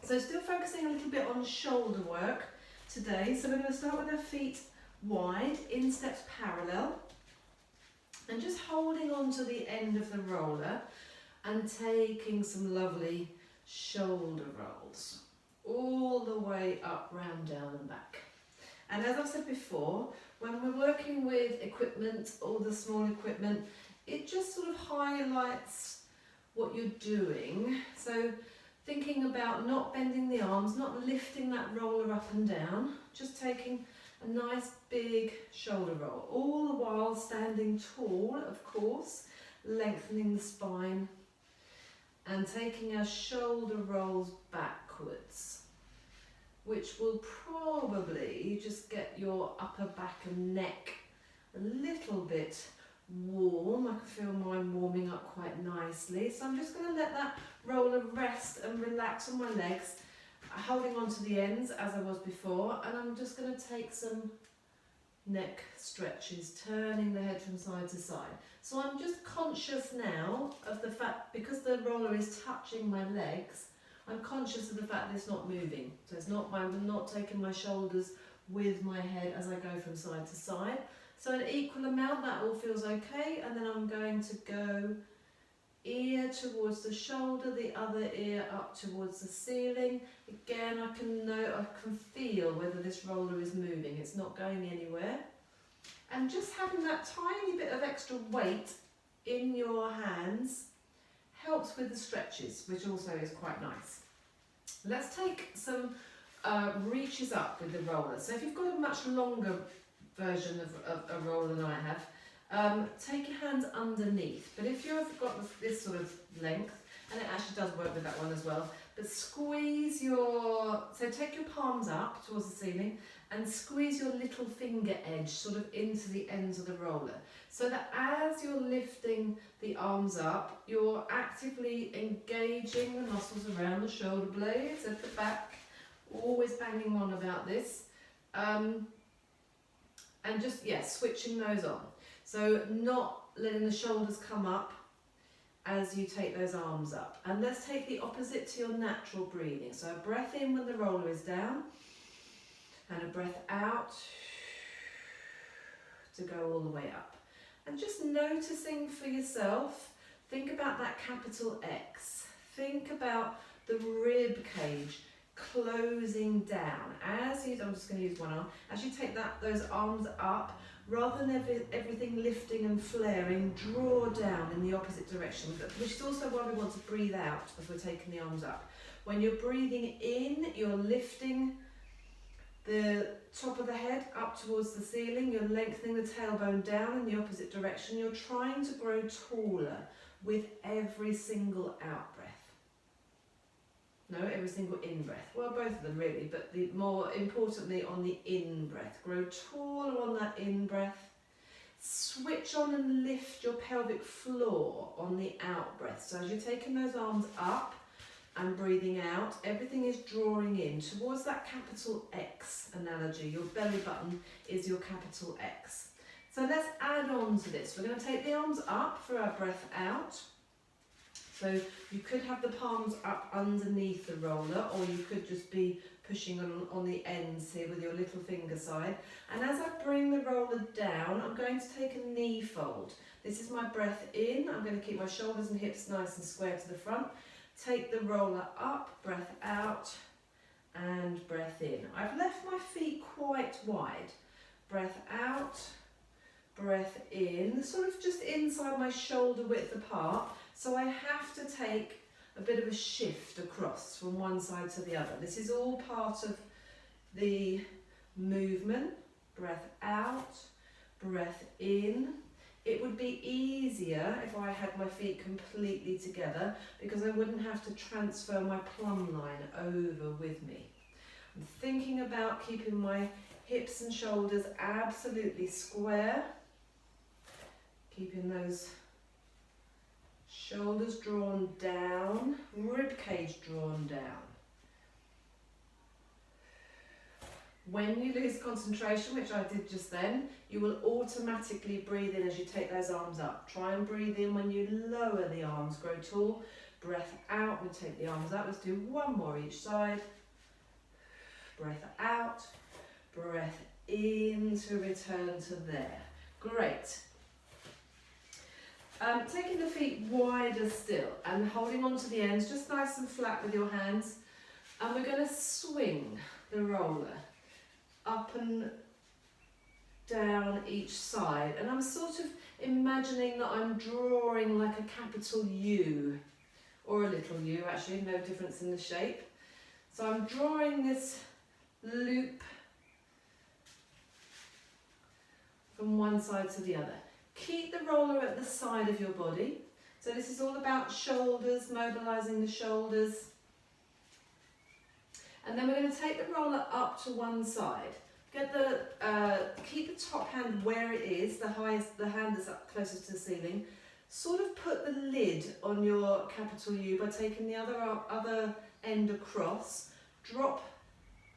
So still focusing a little bit on shoulder work today. So we're going to start with our feet wide, insteps parallel, and just holding on to the end of the roller and taking some lovely shoulder rolls all the way up, round, down and back. And as I've said before, when we're working with equipment, all the small equipment, it just sort of highlights what you're doing. So thinking about not bending the arms, not lifting that roller up and down, just taking a nice big shoulder roll, all the while standing tall, of course, lengthening the spine and taking our shoulder rolls backwards, which will probably just get your upper back and neck a little bit warm. I can feel mine warming up quite nicely. So I'm just going to let that roller rest and relax on my legs, holding on to the ends as I was before, and I'm just going to take some neck stretches, turning the head from side to side. So I'm just conscious now of the fact, because the roller is touching my legs, I'm conscious of the fact that it's not moving. So it's not, I'm not taking my shoulders with my head as I go from side to side. So an equal amount, that all feels okay, and then I'm going to go ear towards the shoulder, the other ear up towards the ceiling. Again, I can feel whether this roller is moving. It's not going anywhere. And just having that tiny bit of extra weight in your hands helps with the stretches, which also is quite nice. Let's take some reaches up with the roller. So if you've got a much longer version of a roller than I have, take your hands underneath. But if you've got this sort of length, and it actually does work with that one as well, but squeeze so take your palms up towards the ceiling and squeeze your little finger edge sort of into the ends of the roller, so that as you're lifting the arms up, you're actively engaging the muscles around the shoulder blades at the back, always banging on about this, and just, switching those on. So not letting the shoulders come up as you take those arms up. And let's take the opposite to your natural breathing. So a breath in when the roller is down, and a breath out to go all the way up. And just noticing for yourself, think about that capital X. Think about the rib cage closing down. I'm just going to use one arm. As you take those arms up, rather than everything lifting and flaring, draw down in the opposite direction, which is also why we want to breathe out as we're taking the arms up. When you're breathing in, you're lifting the top of the head up towards the ceiling, you're lengthening the tailbone down in the opposite direction, you're trying to grow taller with every single out breath. No, every single in-breath. Well, both of them really, but more importantly on the in-breath. Grow taller on that in-breath. Switch on and lift your pelvic floor on the out-breath. So as you're taking those arms up and breathing out, everything is drawing in towards that capital X analogy. Your belly button is your capital X. So let's add on to this. We're going to take the arms up for our breath out. So you could have the palms up underneath the roller, or you could just be pushing on the ends here with your little finger side. And as I bring the roller down, I'm going to take a knee fold. This is my breath in. I'm going to keep my shoulders and hips nice and square to the front. Take the roller up, breath out, and breath in. I've left my feet quite wide. Breath out, breath in, sort of just inside my shoulder width apart. So I have to take a bit of a shift across from one side to the other. This is all part of the movement. Breath out, breath in. It would be easier if I had my feet completely together, because I wouldn't have to transfer my plumb line over with me. I'm thinking about keeping my hips and shoulders absolutely square, keeping those shoulders drawn down, rib cage drawn down. When you lose concentration, which I did just then, you will automatically breathe in as you take those arms up. Try and breathe in when you lower the arms, grow tall. Breath out, we take the arms out. Let's do one more each side. Breath out, breath in to return to there. Great. Taking the feet wider still and holding on to the ends, just nice and flat with your hands. And we're going to swing the roller up and down each side. And I'm sort of imagining that I'm drawing like a capital U, or a little u actually, no difference in the shape. So I'm drawing this loop from one side to the other. Keep the roller at the side of your body. So this is all about shoulders, mobilising the shoulders. And then we're going to take the roller up to one side. Get the keep the top hand where it is, the hand that's up closest to the ceiling. Sort of put the lid on your capital U by taking the other end across. Drop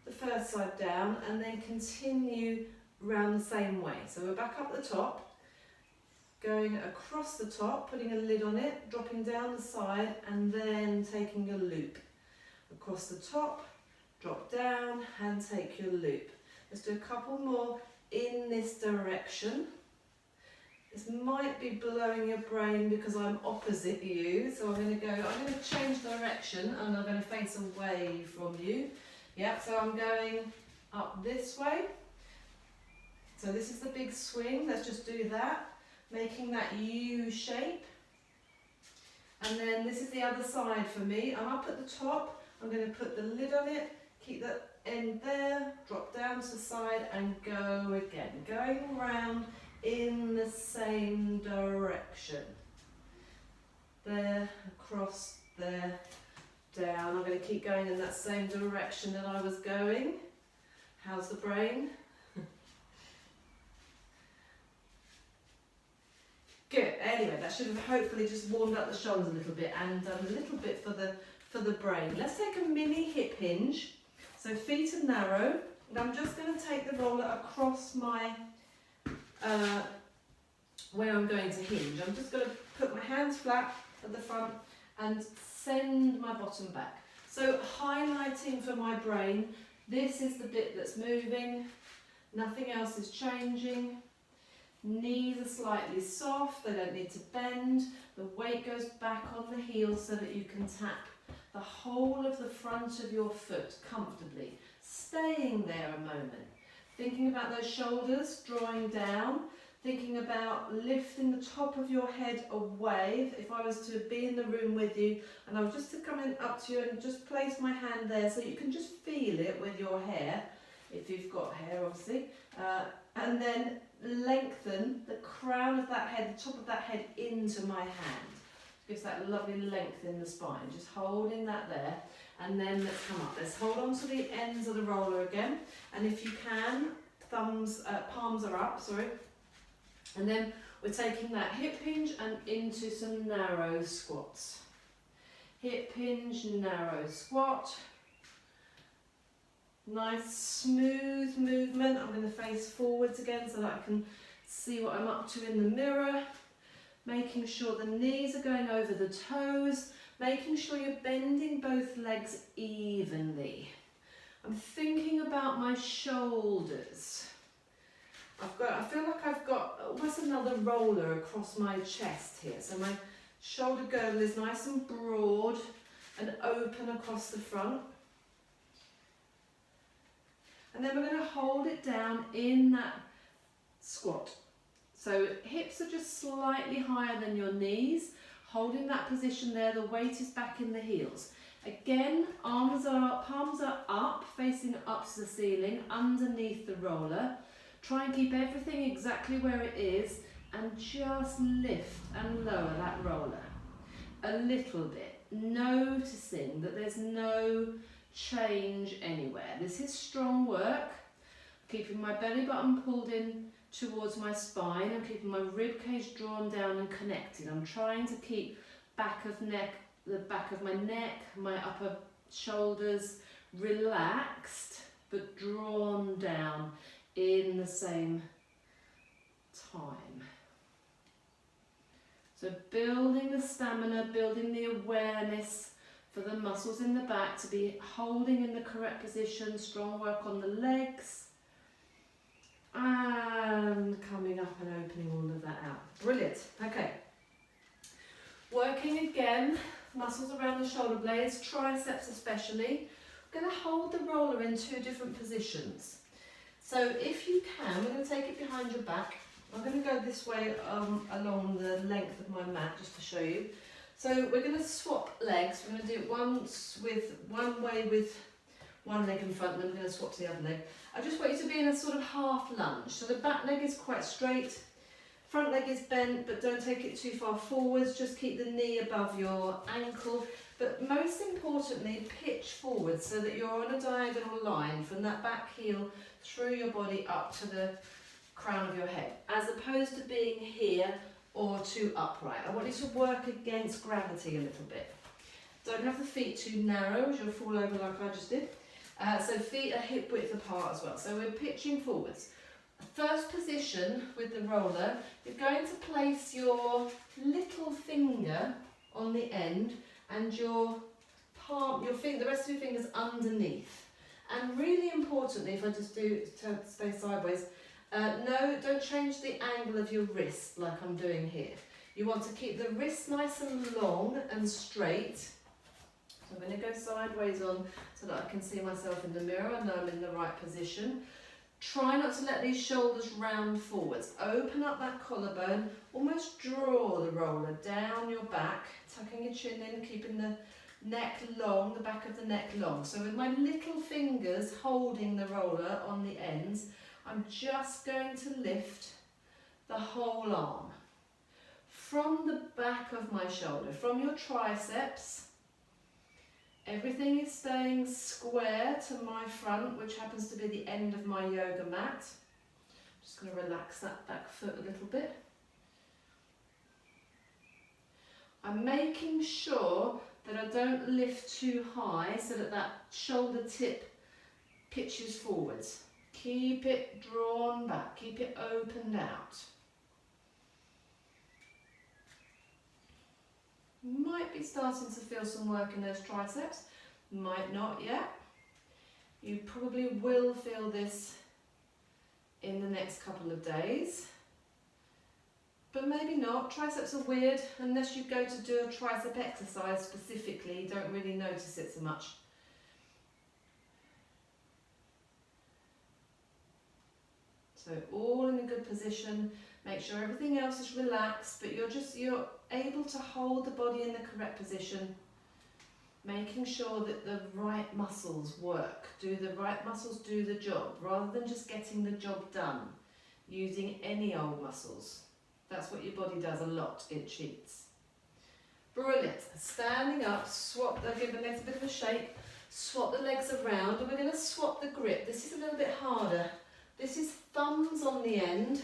the first side down and then continue round the same way. So we're back up the top, going across the top, putting a lid on it, dropping down the side and then taking a loop. Across the top, drop down and take your loop. Let's do a couple more in this direction. This might be blowing your brain because I'm opposite you, so I'm going to change direction and I'm going to face away from you. Yeah, so I'm going up this way. So this is the big swing, let's just do that, making that U shape. And then this is the other side for me. I'm up at the top, I'm going to put the lid on it, keep the end there, drop down to the side and go again. Going around in the same direction. There, across, there, down. I'm going to keep going in that same direction that I was going. How's the brain? Good. Anyway, that should have hopefully just warmed up the shoulders a little bit and done a little bit for the brain. Let's take a mini hip hinge. So feet are narrow, and I'm just going to take the roller across my where I'm going to hinge. I'm just going to put my hands flat at the front and send my bottom back. So highlighting for my brain, this is the bit that's moving, nothing else is changing. Knees are slightly soft, they don't need to bend. The weight goes back on the heels so that you can tap the whole of the front of your foot comfortably. Staying there a moment. Thinking about those shoulders, drawing down. Thinking about lifting the top of your head away. If I was to be in the room with you and I was just to come in up to you and just place my hand there so you can just feel it with your hair, if you've got hair obviously, and then lengthen the crown of that head, the top of that head into my hand. Gives that lovely length in the spine. Just holding that there, and then let's come up. Let's hold on to the ends of the roller again, and if you can, palms are up, sorry. And then we're taking that hip hinge and into some narrow squats. Hip hinge, narrow squat. Nice smooth movement. I'm going to face forwards again so that I can see what I'm up to in the mirror. Making sure the knees are going over the toes. Making sure you're bending both legs evenly. I'm thinking about my shoulders. I feel like I've got almost another roller across my chest here. So my shoulder girdle is nice and broad and open across the front. And then we're going to hold it down in that squat. So hips are just slightly higher than your knees. Holding that position there, the weight is back in the heels. Again, palms are up, facing up to the ceiling, underneath the roller. Try and keep everything exactly where it is and just lift and lower that roller a little bit, noticing that there's no change anywhere. This is strong work. Keeping my belly button pulled in towards my spine. I'm keeping my rib cage drawn down and connected. I'm trying to keep the back of my neck, my upper shoulders relaxed but drawn down in the same time. So building the stamina, building the awareness for the muscles in the back to be holding in the correct position, strong work on the legs, and coming up and opening all of that out. Brilliant. Okay. Working again, muscles around the shoulder blades, triceps especially. We're going to hold the roller in two different positions. So if you can, we're going to take it behind your back. I'm going to go this way along the length of my mat just to show you. So we're going to swap legs. We're going to do it once with one way with one leg in front, and then we're going to swap to the other leg. I just want you to be in a sort of half lunge. So the back leg is quite straight, front leg is bent, but don't take it too far forwards. Just keep the knee above your ankle. But most importantly, pitch forward so that you're on a diagonal line from that back heel through your body up to the crown of your head, as opposed to being here or too upright. I want you to work against gravity a little bit. Don't have the feet too narrow, as you'll fall over like I just did. So feet are hip width apart as well. So we're pitching forwards. First position with the roller, you're going to place your little finger on the end and your palm, the rest of your fingers underneath. And really importantly, if I just do stay sideways, no, don't change the angle of your wrist like I'm doing here. You want to keep the wrist nice and long and straight. So I'm going to go sideways on so that I can see myself in the mirror and know I'm in the right position. Try not to let these shoulders round forwards. Open up that collarbone, almost draw the roller down your back, tucking your chin in, keeping the neck long, the back of the neck long. So with my little fingers holding the roller on the ends, I'm just going to lift the whole arm. From the back of my shoulder, from your triceps, everything is staying square to my front, which happens to be the end of my yoga mat. I'm just going to relax that back foot a little bit. I'm making sure that I don't lift too high so that that shoulder tip pitches forwards. Keep it drawn back, keep it opened out. Might be starting to feel some work in those triceps, might not yet. You probably will feel this in the next couple of days, but maybe not. Triceps are weird, unless you go to do a tricep exercise specifically, you don't really notice it so much. So all in a good position, make sure everything else is relaxed, but you're able to hold the body in the correct position, making sure that the right muscles work. Do the right muscles do the job, rather than just getting the job done, using any old muscles. That's what your body does a lot, it cheats. Brilliant. Standing up, swap, give the legs a bit of a shake, swap the legs around, and we're going to swap the grip. This is a little bit harder. This is thumbs on the end,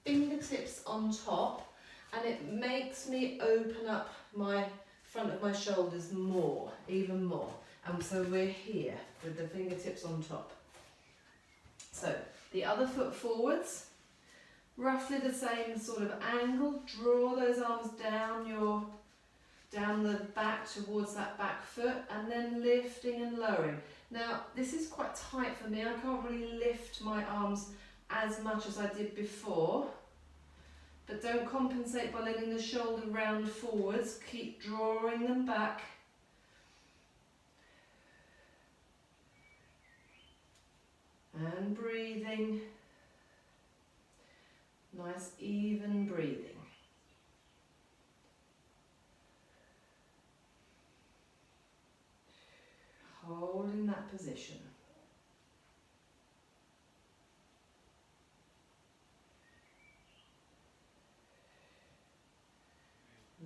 fingertips on top, and it makes me open up my front of my shoulders more, even more. And so we're here with the fingertips on top. So the other foot forwards, roughly the same sort of angle. Draw those arms down the back towards that back foot, and then lifting and lowering. Now this is quite tight for me. I can't really lift my arms as much as I did before, but don't compensate by letting the shoulder round forwards. Keep drawing them back. And breathing. Nice even breathing. Holding that position.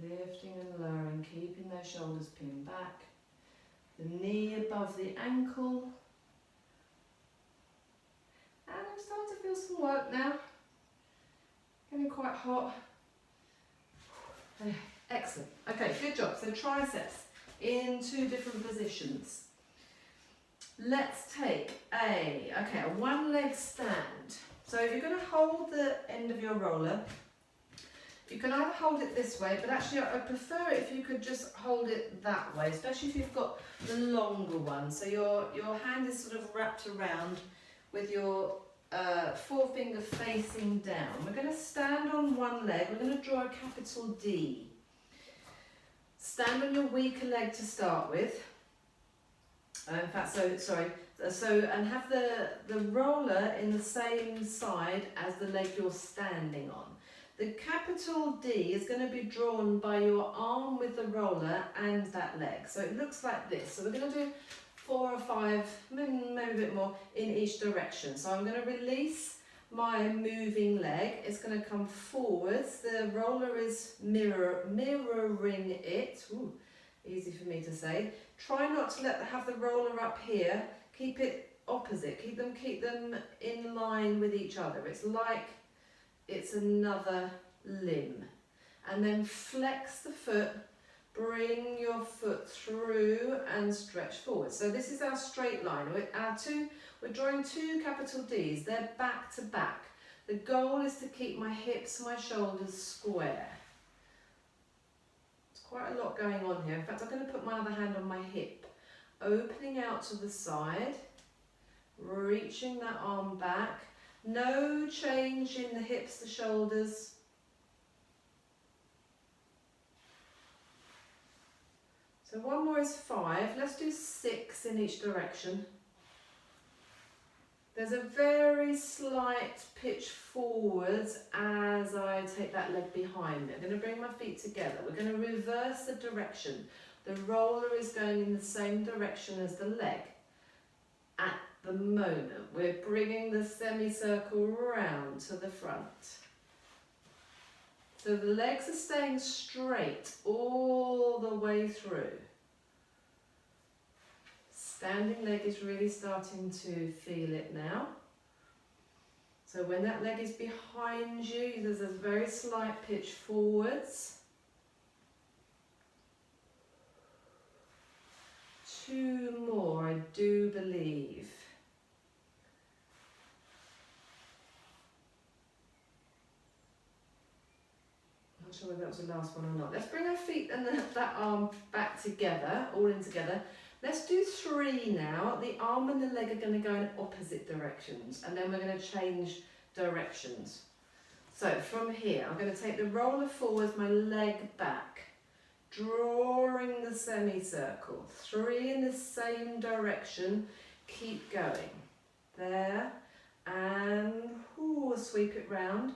Lifting and lowering, keeping those shoulders pinned back. The knee above the ankle. And I'm starting to feel some work now. Getting quite hot. Excellent. Okay, good job. So triceps in two different positions. Let's take a one leg stand. So you're going to hold the end of your roller. You can either hold it this way, but actually I prefer it if you could just hold it that way, especially if you've got the longer one. So your hand is sort of wrapped around with your forefinger facing down. We're going to stand on one leg. We're going to draw a capital D. Stand on your weaker leg to start with. In fact, and have the roller in the same side as the leg you're standing on. The capital D is going to be drawn by your arm with the roller and that leg. So it looks like this. So we're going to do 4 or 5, maybe a bit more in each direction. So I'm going to release my moving leg. It's going to come forwards. The roller is mirroring it. Ooh, easy for me to say. Try not to have the roller up here. Keep it opposite. Keep them in line with each other. It's like it's another limb. And then flex the foot, bring your foot through and stretch forward. So this is our straight line. We're drawing 2 capital Ds, they're back to back. The goal is to keep my hips, my shoulders square. There's quite a lot going on here. In fact, I'm going to put my other hand on my hip, opening out to the side, reaching that arm back. No change in the hips, the shoulders. So one more is 5. Let's do 6 in each direction. There's a very slight pitch forwards as I take that leg behind me. I'm going to bring my feet together. We're going to reverse the direction. The roller is going in the same direction as the leg. At the moment, we're bringing the semicircle round to the front. So the legs are staying straight all the way through. Standing leg is really starting to feel it now. So when that leg is behind you, there's a very slight pitch forwards. 2 more, I do believe. Not sure whether that was the last one or not. Let's bring our feet and that arm back together, all in together. Let's do 3 now. The arm and the leg are going to go in opposite directions, and then we're going to change directions. So from here, I'm going to take the roller forwards, my leg back, drawing the semicircle. 3 in the same direction. Keep going. There, and sweep it round.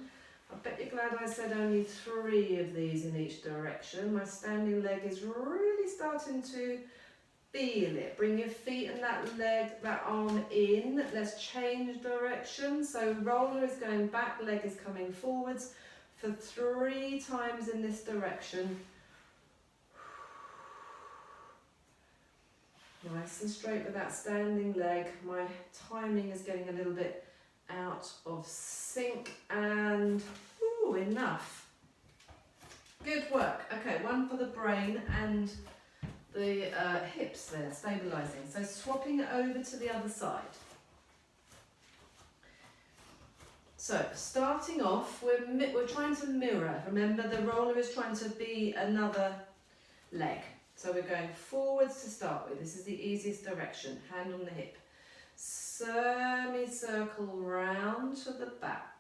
I bet you're glad I said only 3 of these in each direction. My standing leg is really starting to feel it. Bring your feet and that arm in. Let's change direction. So roller is going back, leg is coming forwards for 3 times in this direction. Nice and straight with that standing leg. My timing is getting a little bit out of sync, and enough. Good work. Okay, one for the brain and the hips there, stabilising. So swapping it over to the other side. So starting off, we're trying to mirror. Remember, the roller is trying to be another leg. So we're going forwards to start with. This is the easiest direction. Hand on the hip. Semicircle round to the back.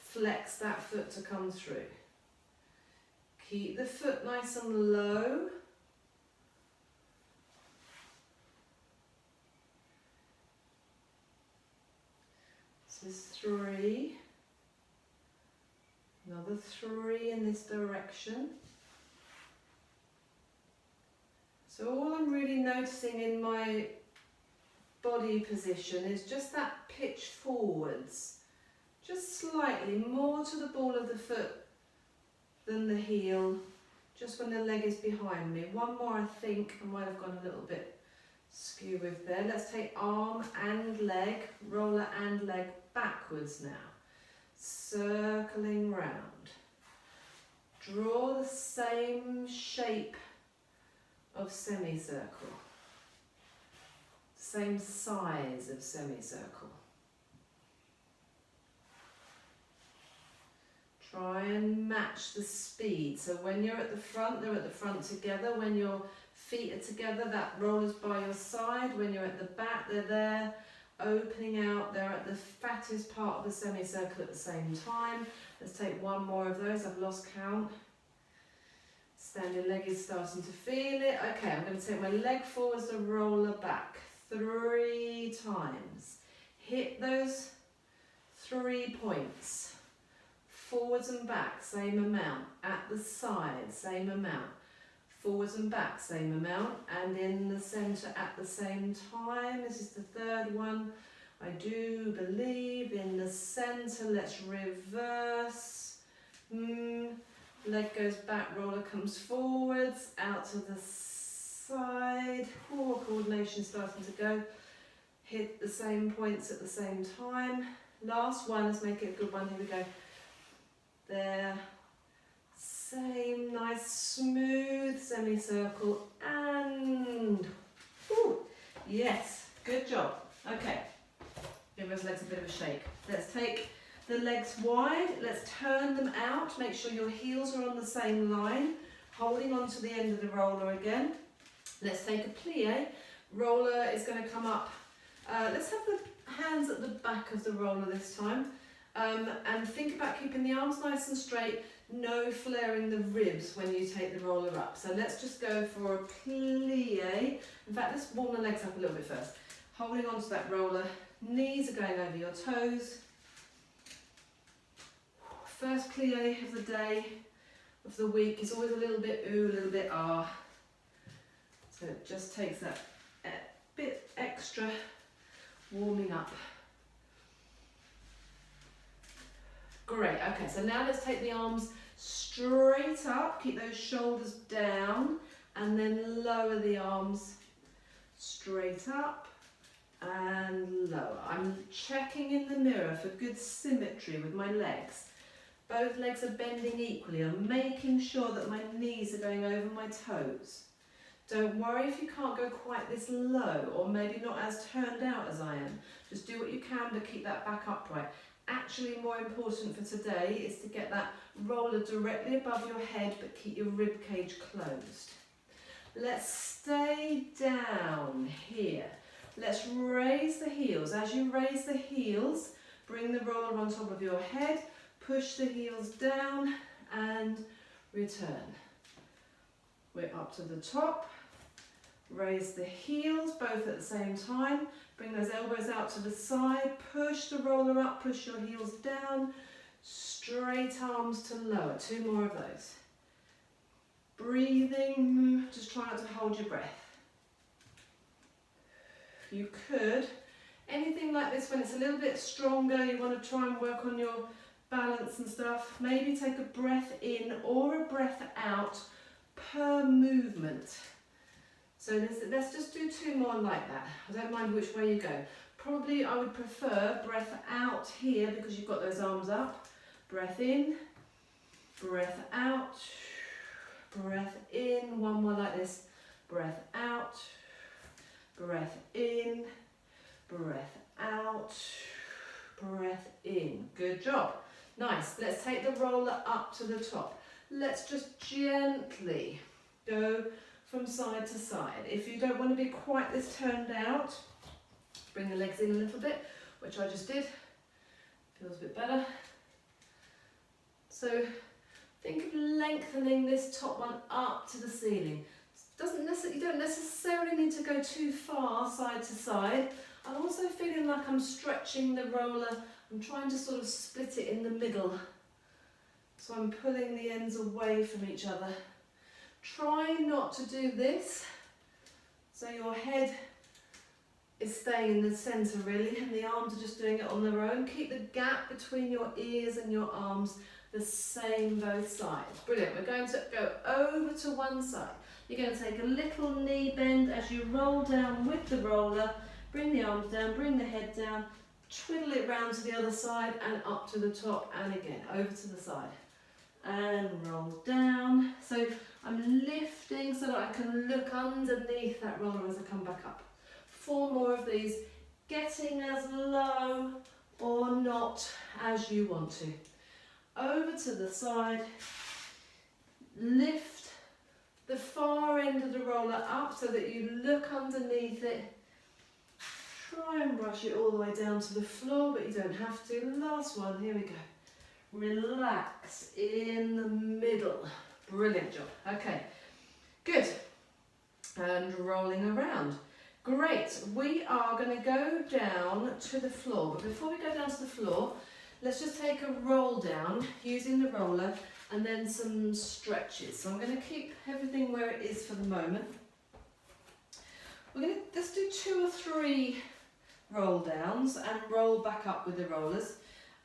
Flex that foot to come through. Keep the foot nice and low. This is 3. Another 3 in this direction. So all I'm really noticing in my body position is just that pitch forwards. Just slightly more to the ball of the foot than the heel, just when the leg is behind me. One more, I think. I might have gone a little bit skew with there. Let's take arm and leg, roller and leg backwards now. Circling round. Draw the same shape of semicircle. Same size of semicircle. Try and match the speed. So when you're at the front, they're at the front together. When your feet are together, that roller's by your side. When you're at the back, they're there, opening out. They're at the fattest part of the semicircle at the same time. Let's take one more of those. I've lost count. Standing leg is starting to feel it. Okay, I'm going to take my leg forwards and roller back 3 times. Hit those 3 points. Forwards and back, same amount. At the side, same amount. Forwards and back, same amount. And in the centre at the same time. This is the third one. I do believe in the centre. Let's reverse. Leg goes back, roller comes forwards, out to the side. Coordination starting to go. Hit the same points at the same time. Last one, let's make it a good one. Here we go. There. Same nice smooth semicircle and yes, good job. Okay, give those legs a bit of a shake. Let's take the legs wide, let's turn them out, make sure your heels are on the same line, holding on to the end of the roller again. Let's take a plie. Roller is going to come up. Let's have the hands at the back of the roller this time. And think about keeping the arms nice and straight, no flaring the ribs when you take the roller up. So let's just go for a plie. In fact, let's warm the legs up a little bit first. Holding on to that roller, knees are going over your toes. First plie of the day, of the week, is always a little bit ooh, a little bit ah. So it just takes that bit extra warming up. Great, okay, so now let's take the arms straight up, keep those shoulders down, and then lower the arms straight up and lower. I'm checking in the mirror for good symmetry with my legs. Both legs are bending equally. I'm making sure that my knees are going over my toes. Don't worry if you can't go quite this low, or maybe not as turned out as I am. Just do what you can to keep that back upright. Actually, more important for today is to get that roller directly above your head, but keep your rib cage closed. Let's stay down here. Let's raise the heels. As you raise the heels, bring the roller on top of your head, push the heels down and return. We're up to the top. Raise the heels both at the same time. Bring those elbows out to the side. Push the roller up, push your heels down. Straight arms to lower. 2 more of those. Breathing, just try not to hold your breath. You could, anything like this when it's a little bit stronger, you want to try and work on your balance and stuff, maybe take a breath in or a breath out per movement. So let's just do 2 more like that. I don't mind which way you go. Probably I would prefer breath out here because you've got those arms up. Breath in, breath out, breath in. 1 more like this. Breath out, breath in, breath out, breath in. Good job. Nice. Let's take the roller up to the top. Let's just gently go from side to side. If you don't want to be quite this turned out, bring the legs in a little bit, which I just did. Feels a bit better. So think of lengthening this top one up to the ceiling. You don't necessarily need to go too far side to side. I'm also feeling like I'm stretching the roller. I'm trying to sort of split it in the middle. So I'm pulling the ends away from each other. Try not to do this, so your head is staying in the centre really, and the arms are just doing it on their own. Keep the gap between your ears and your arms the same both sides. Brilliant. We're going to go over to one side. You're going to take a little knee bend as you roll down with the roller. Bring the arms down, bring the head down, twiddle it round to the other side and up to the top, and again over to the side. And roll down. So I'm lifting so that I can look underneath that roller as I come back up. 4 more of these, getting as low or not as you want to. over to the side, lift the far end of the roller up so that you look underneath it. Try and brush it all the way down to the floor, but you don't have to. Last one, here we go. Relax in the middle. Brilliant job. Okay, good. And rolling around. Great. We are going to go down to the floor, but before we go down to the floor, let's just take a roll down using the roller and then some stretches. So I'm going to keep everything where it is for the moment. We're going to just do 2 or 3 roll downs and roll back up with the rollers.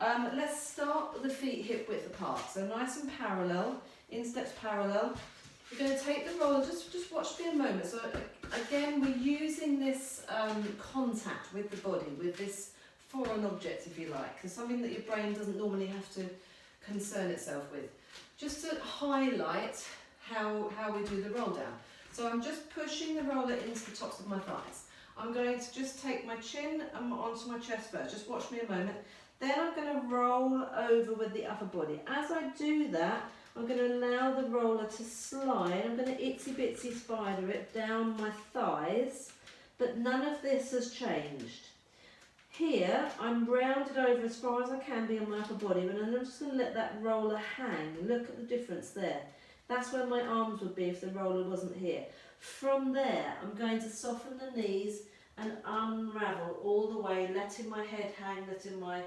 Let's start with the feet hip width apart, so nice and parallel, insteps parallel. We're going to take the roller, just watch me a moment. So again, we're using this contact with the body, with this foreign object, if you like, so something that your brain doesn't normally have to concern itself with. Just to highlight how we do the roll down. So I'm just pushing the roller into the tops of my thighs. I'm going to just take my chin onto my chest first. Just watch me a moment. Then I'm going to roll over with the upper body. As I do that, I'm going to allow the roller to slide. I'm going to itsy bitsy spider it down my thighs, but none of this has changed. Here, I'm rounded over as far as I can be on my upper body, and I'm just going to let that roller hang. Look at the difference there. That's where my arms would be if the roller wasn't here. From there, I'm going to soften the knees and unravel all the way, letting my head hang, letting my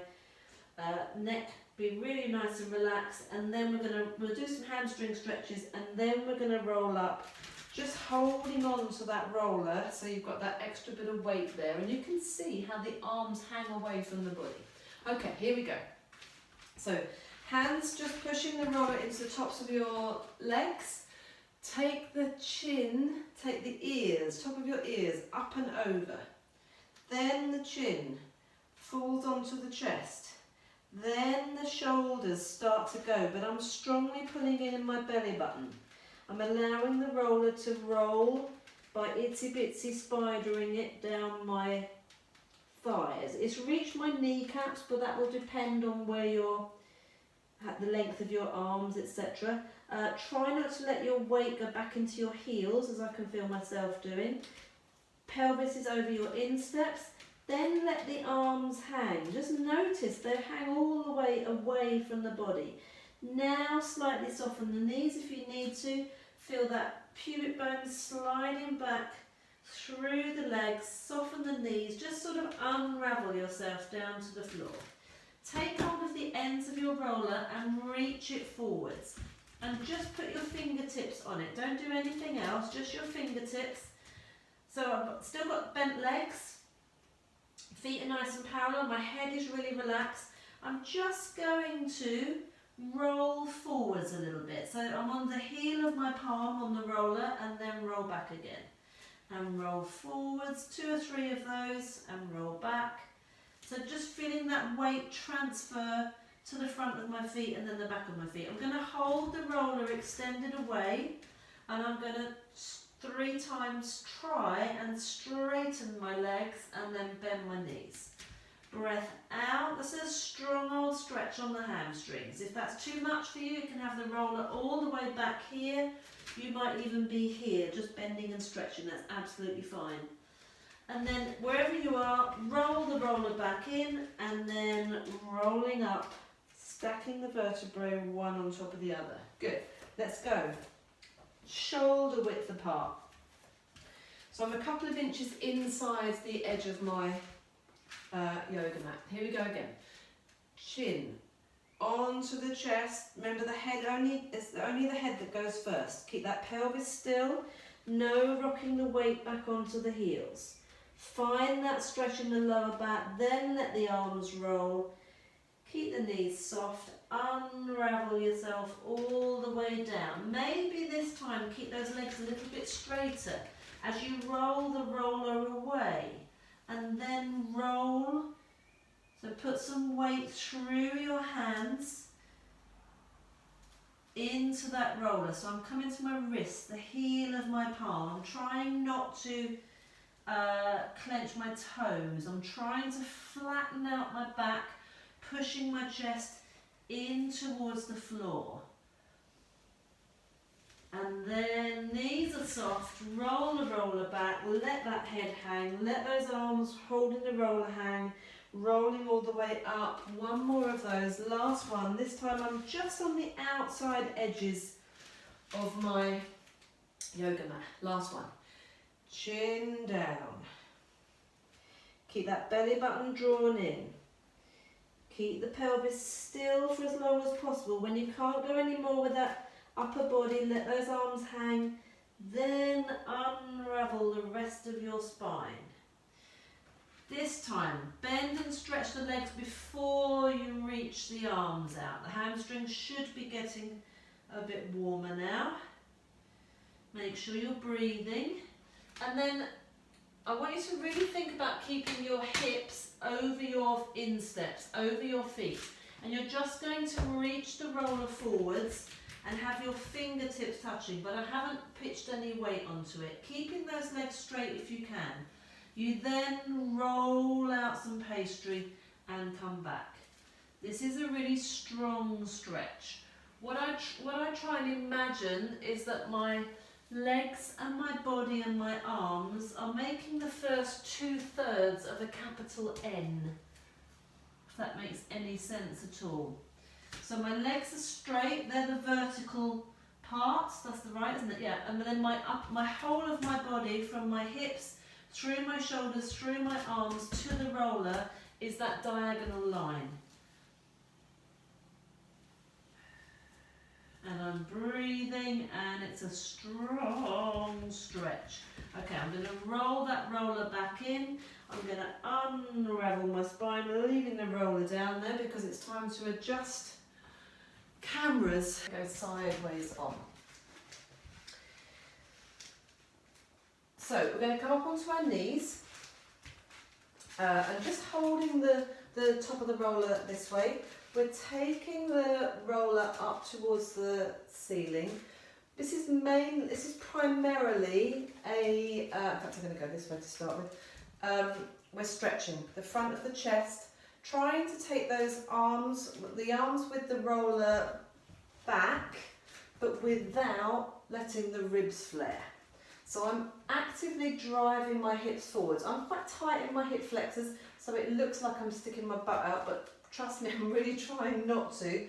neck be really nice and relaxed, and then we'll do some hamstring stretches, and then we're going to roll up, just holding on to that roller so you've got that extra bit of weight there, and you can see how the arms hang away from the body. Okay, here we go. So hands just pushing the roller into the tops of your legs. Take the chin, take the ears, top of your ears, up and over. Then the chin falls onto the chest. Then the shoulders start to go, but I'm strongly pulling in my belly button. I'm allowing the roller to roll by itsy bitsy spidering it down my thighs. It's reached my kneecaps, but that will depend on where you're at, the length of your arms, etc. Try not to let your weight go back into your heels, as I can feel myself doing. Pelvis is over your insteps. Then let the arms hang. Just notice they hang all the way away from the body. Now slightly soften the knees if you need to. Feel that pubic bone sliding back through the legs. Soften the knees. Just sort of unravel yourself down to the floor. Take hold of the ends of your roller and reach it forwards. And just put your fingertips on it. Don't do anything else, just your fingertips. So I've still got bent legs. Feet are nice and parallel, my head is really relaxed. I'm just going to roll forwards a little bit. So I'm on the heel of my palm on the roller and then roll back again. And roll forwards, 2 or 3 of those, and roll back. So just feeling that weight transfer to the front of my feet and then the back of my feet. I'm going to hold the roller extended away, and I'm going to 3 times try and straighten my legs and then bend my knees. Breath out. This is a strong old stretch on the hamstrings. If that's too much for you, you can have the roller all the way back here. You might even be here, just bending and stretching. That's absolutely fine. And then wherever you are, roll the roller back in and then rolling up, stacking the vertebrae one on top of the other. Good. Let's go. Shoulder width apart. So I'm a couple of inches inside the edge of my yoga mat. Here we go again. Chin onto the chest. Remember, the head it's only the head that goes first. Keep that pelvis still. No rocking the weight back onto the heels. Find that stretch in the lower back, then let the arms roll. Keep the knees soft. Unravel yourself all the way down. Maybe this time keep those legs a little bit straighter as you roll the roller away, and then roll. So put some weight through your hands into that roller. So I'm coming to my wrist, the heel of my palm. I'm trying not to clench my toes. I'm trying to flatten out my back, pushing my chest in towards the floor. And then knees are soft, roll the roller back, let that head hang, let those arms holding the roller hang, rolling all the way up. One more of those, last one. This time I'm just on the outside edges of my yoga mat. Last one. Chin down. Keep that belly button drawn in. Keep the pelvis still for as long as possible. When you can't go any more with that upper body, let those arms hang. Then unravel the rest of your spine. This time, bend and stretch the legs before you reach the arms out. The hamstrings should be getting a bit warmer now. Make sure you're breathing. And then I want you to really think about keeping your hips over your insteps, over your feet. And you're just going to reach the roller forwards and have your fingertips touching, but I haven't pitched any weight onto it. Keeping those legs straight if you can. You then roll out some pastry and come back. This is a really strong stretch. What I try and imagine is that my legs and my body and my arms are making the first 2/3 of a capital N, if that makes any sense at all. So my legs are straight, they're the vertical parts, that's the right, isn't it? Yeah, and then my whole of my body, from my hips, through my shoulders, through my arms, to the roller, is that diagonal line. And I'm breathing, and it's a strong stretch. Okay, I'm going to roll that roller back in. I'm going to unravel my spine, leaving the roller down there because it's time to adjust cameras. Go sideways on. So we're going to come up onto our knees and just holding the top of the roller this way. We're taking the roller up towards the ceiling. This is primarily in fact I'm going to go this way to start with. We're stretching the front of the chest, trying to take those arms, the arms with the roller back, but without letting the ribs flare. So I'm actively driving my hips forwards. I'm quite tight in my hip flexors, so it looks like I'm sticking my butt out, but trust me, I'm really trying not to.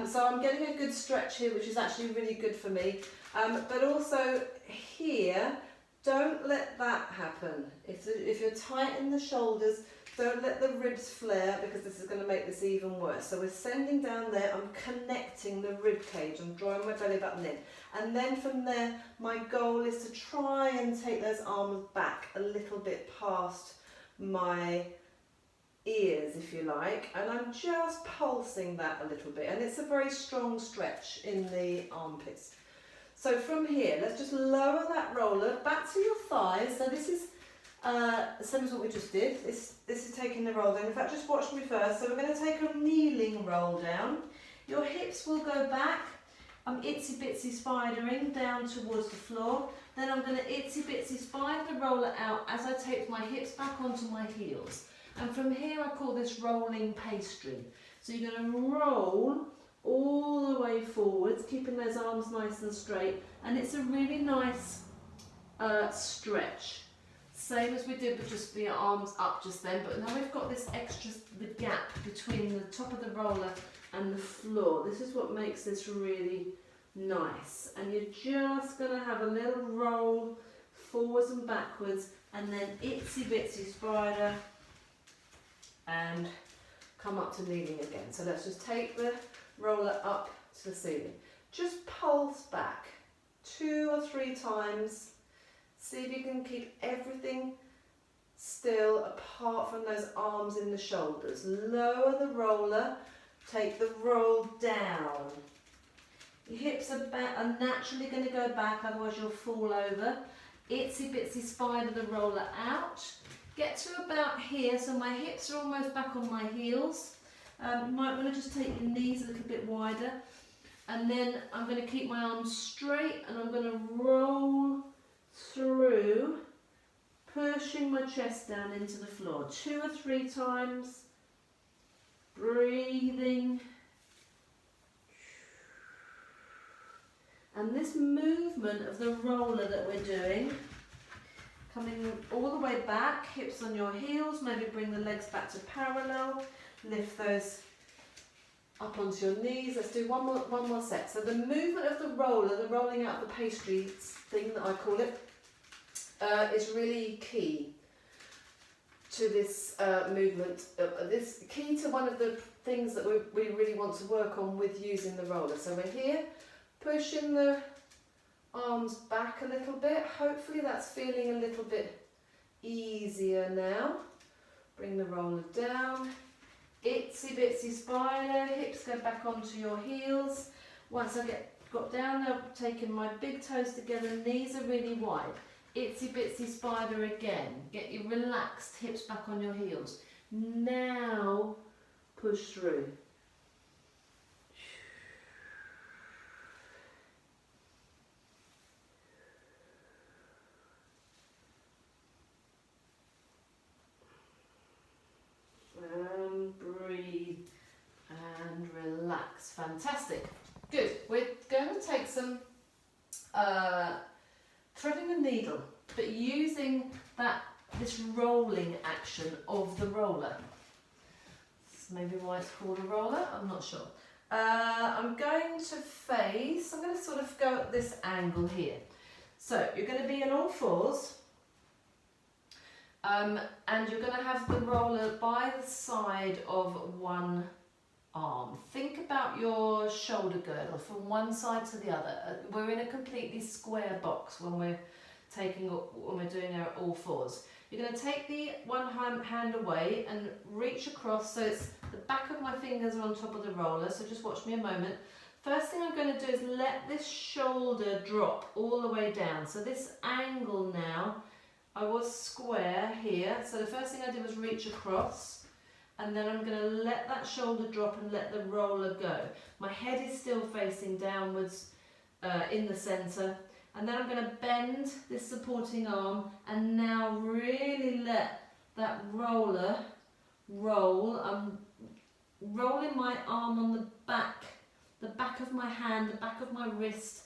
So I'm getting a good stretch here, which is actually really good for me. But also here, don't let that happen. If you're tight in the shoulders, don't let the ribs flare, because this is going to make this even worse. So we're sending down there, I'm connecting the rib cage, I'm drawing my belly button in. And then from there, my goal is to try and take those arms back a little bit past my ears, if you like, and I'm just pulsing that a little bit, and it's a very strong stretch in the armpits. So from here, let's just lower that roller back to your thighs. So this is the same as what we just did. This is taking the roll down. In fact, just watch me first. So we're going to take a kneeling roll down. Your hips will go back. I'm itsy bitsy spidering down towards the floor. Then I'm going to itsy bitsy spider the roller out as I take my hips back onto my heels. And from here I call this rolling pastry. So you're going to roll all the way forwards, keeping those arms nice and straight. And it's a really nice stretch. Same as we did with just the arms up just then, but now we've got this extra, the gap between the top of the roller and the floor. This is what makes this really nice. And you're just going to have a little roll forwards and backwards, and then itsy bitsy spider and come up to kneeling again. So let's just take the roller up to the ceiling. Just pulse back 2 or 3 times. See if you can keep everything still apart from those arms in the shoulders. Lower the roller, take the roll down. Your hips are naturally going to go back, otherwise you'll fall over. Itsy bitsy spider the roller out. Get to about here, so my hips are almost back on my heels. You might want to just take your knees a little bit wider. And then I'm going to keep my arms straight, and I'm going to roll through, pushing my chest down into the floor 2 or 3 times, breathing And this movement of the roller that we're doing, coming all the way back, hips on your heels, maybe bring the legs back to parallel, lift those up onto your knees. Let's do one more set. So the movement of the roller, the rolling out of the pastry thing that I call it, is really key to this movement. This key to one of the things that we really want to work on with using the roller. So we're here, pushing the arms back a little bit. Hopefully that's feeling a little bit easier now. Bring the roller down. Itsy bitsy spider, hips go back onto your heels. Once I got down there, taking my big toes together, knees are really wide. Itsy bitsy spider again. Get your relaxed hips back on your heels. Now push through. And breathe and relax. Fantastic. Good. We're going to take some threading the needle, but using this rolling action of the roller. That's maybe why it's called a roller, I'm not sure. I'm going to sort of go at this angle here. So you're going to be on all fours, and you're going to have the roller by the side of one arm. Think about your shoulder girdle from one side to the other. We're in a completely square box when we're doing our all fours. You're going to take the one hand away and reach across, so it's the back of my fingers are on top of the roller, so just watch me a moment. First thing I'm going to do is let this shoulder drop all the way down. So this angle now, I was square here, so the first thing I did was reach across, and then I'm going to let that shoulder drop and let the roller go. My head is still facing downwards in the centre, and then I'm going to bend this supporting arm and now really let that roller roll. I'm rolling my arm on the back of my hand, the back of my wrist,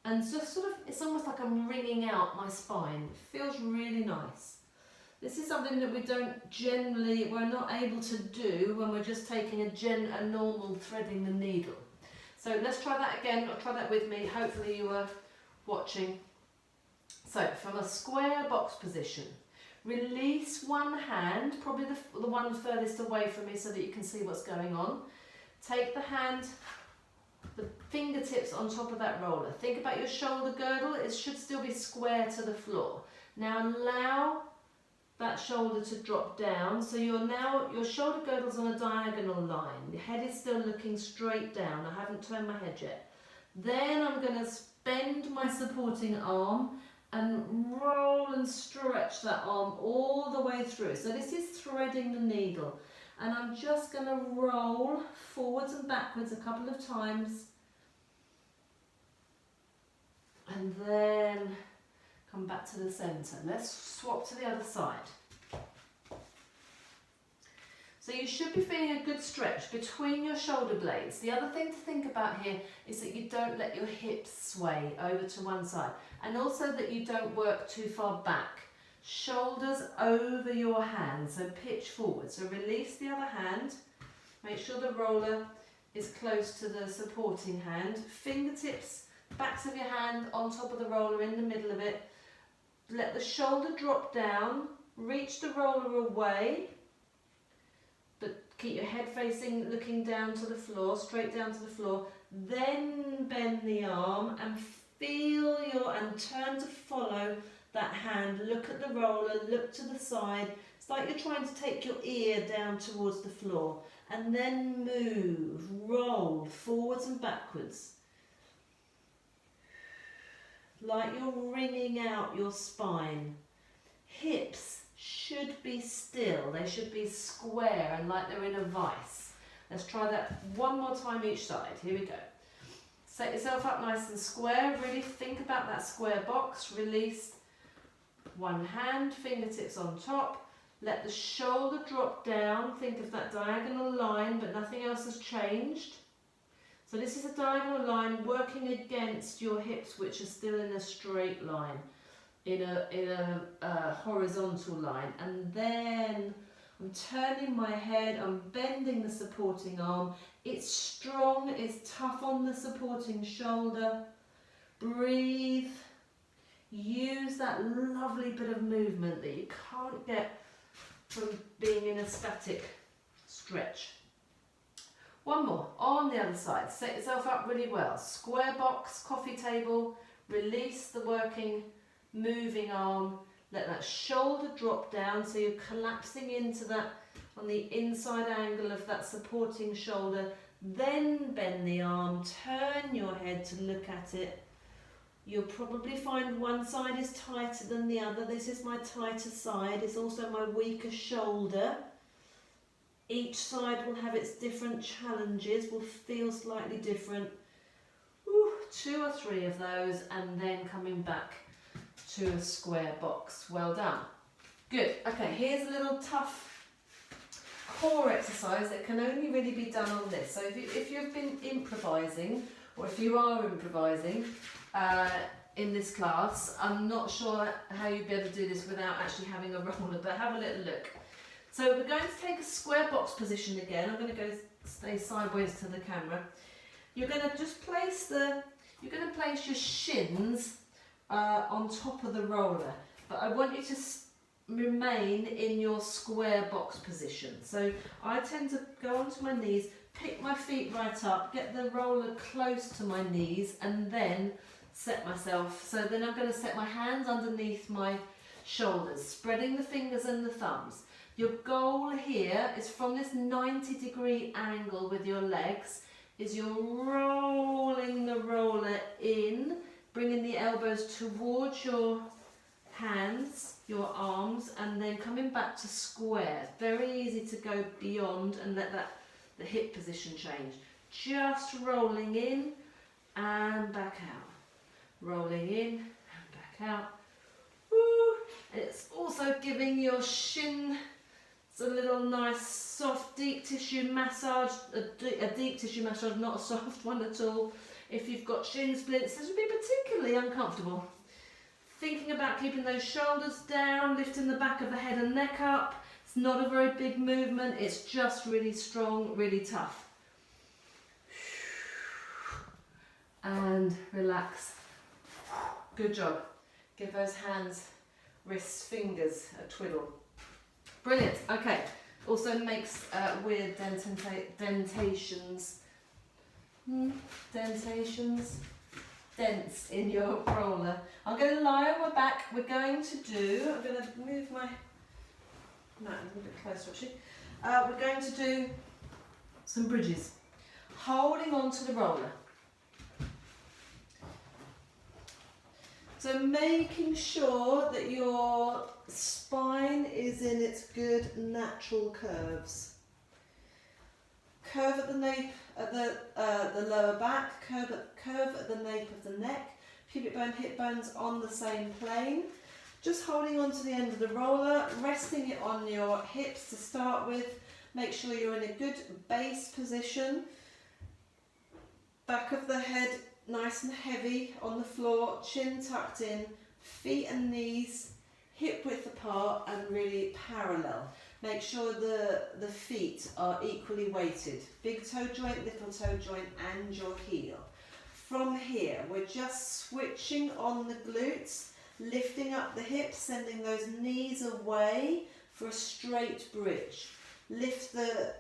and just sort of, it's almost like I'm wringing out my spine. It feels really nice. This is something that we're not able to do when we're just taking a normal threading the needle. So let's try that again, try that with me, hopefully you are watching. So from a square box position, release one hand, probably the one furthest away from me so that you can see what's going on. Take the hand, the fingertips on top of that roller. Think about your shoulder girdle, it should still be square to the floor. Now allow that shoulder to drop down, so your shoulder girdle's on a diagonal line. The head is still looking straight down. I haven't turned my head yet. Then I'm going to bend my supporting arm and roll and stretch that arm all the way through. So this is threading the needle, and I'm just going to roll forwards and backwards a couple of times, and then come back to the centre. Let's swap to the other side. So you should be feeling a good stretch between your shoulder blades. The other thing to think about here is that you don't let your hips sway over to one side, and also that you don't work too far back. Shoulders over your hands, so pitch forward. So release the other hand, make sure the roller is close to the supporting hand, fingertips, backs of your hand on top of the roller in the middle of it. Let the shoulder drop down, reach the roller away, but keep your head facing, looking down to the floor, straight down to the floor. Then bend the arm and and turn to follow that hand. Look at the roller, look to the side. It's like you're trying to take your ear down towards the floor, and then move, roll forwards and backwards. Like you're wringing out your spine. Hips should be still, they should be square and like they're in a vice. Let's try that one more time each side. Here we go. Set yourself up nice and square. Really think about that square box. Release one hand, fingertips on top. Let the shoulder drop down. Think of that diagonal line, but nothing else has changed. So this is a diagonal line working against your hips, which are still in a straight line, in a horizontal line. And then I'm turning my head, I'm bending the supporting arm. It's strong, it's tough on the supporting shoulder. Breathe. Use that lovely bit of movement that you can't get from being in a static stretch. One more, on the other side. Set yourself up really well. Square box, coffee table, release the working, moving arm. Let that shoulder drop down so you're collapsing into that on the inside angle of that supporting shoulder. Then bend the arm, turn your head to look at it. You'll probably find one side is tighter than the other. This is my tighter side. It's also my weaker shoulder. Each side will have its different challenges, will feel slightly different. Ooh, 2 or 3 of those, and then coming back to a square box. Well done. Good. Okay, here's a little tough core exercise that can only really be done on this. So if you've been improvising, or if you are improvising in this class, I'm not sure how you'd be able to do this without actually having a roller, but have a little look. So we're going to take a square box position again. I'm going to stay sideways to the camera. You're going to just place your shins on top of the roller, but I want you to remain in your square box position. So I tend to go onto my knees, pick my feet right up, get the roller close to my knees, and then set myself. So then I'm going to set my hands underneath my shoulders, spreading the fingers and the thumbs. Your goal here is from this 90-degree angle with your legs, is you're rolling the roller in, bringing the elbows towards your hands, your arms, and then coming back to square. Very easy to go beyond and let the hip position change. Just rolling in and back out. Rolling in and back out. Woo. It's also giving your shin a little nice soft deep tissue massage, a deep tissue massage, not a soft one at all. If you've got shin splints, this would be particularly uncomfortable. Thinking about keeping those shoulders down, lifting the back of the head and neck up. It's not a very big movement, it's just really strong, really tough. And relax. Good job. Give those hands, wrists, fingers a twiddle. Brilliant. Okay. Also makes weird dentations. Dents in your roller. I'm going to lie on my back. I'm going to move my mat a little bit closer actually. We're going to do some bridges. Holding onto the roller. So making sure that your spine is in its good natural curves. Curve at the nape at the lower back, curve at the nape of the neck, pubic bone, hip bones on the same plane. Just holding on to the end of the roller, resting it on your hips to start with. Make sure you're in a good base position. Back of the head nice and heavy on the floor, chin tucked in, feet and knees hip width apart and really parallel. Make sure the feet are equally weighted. Big toe joint, little toe joint and your heel. From here, we're just switching on the glutes, lifting up the hips, sending those knees away for a straight bridge. Lift the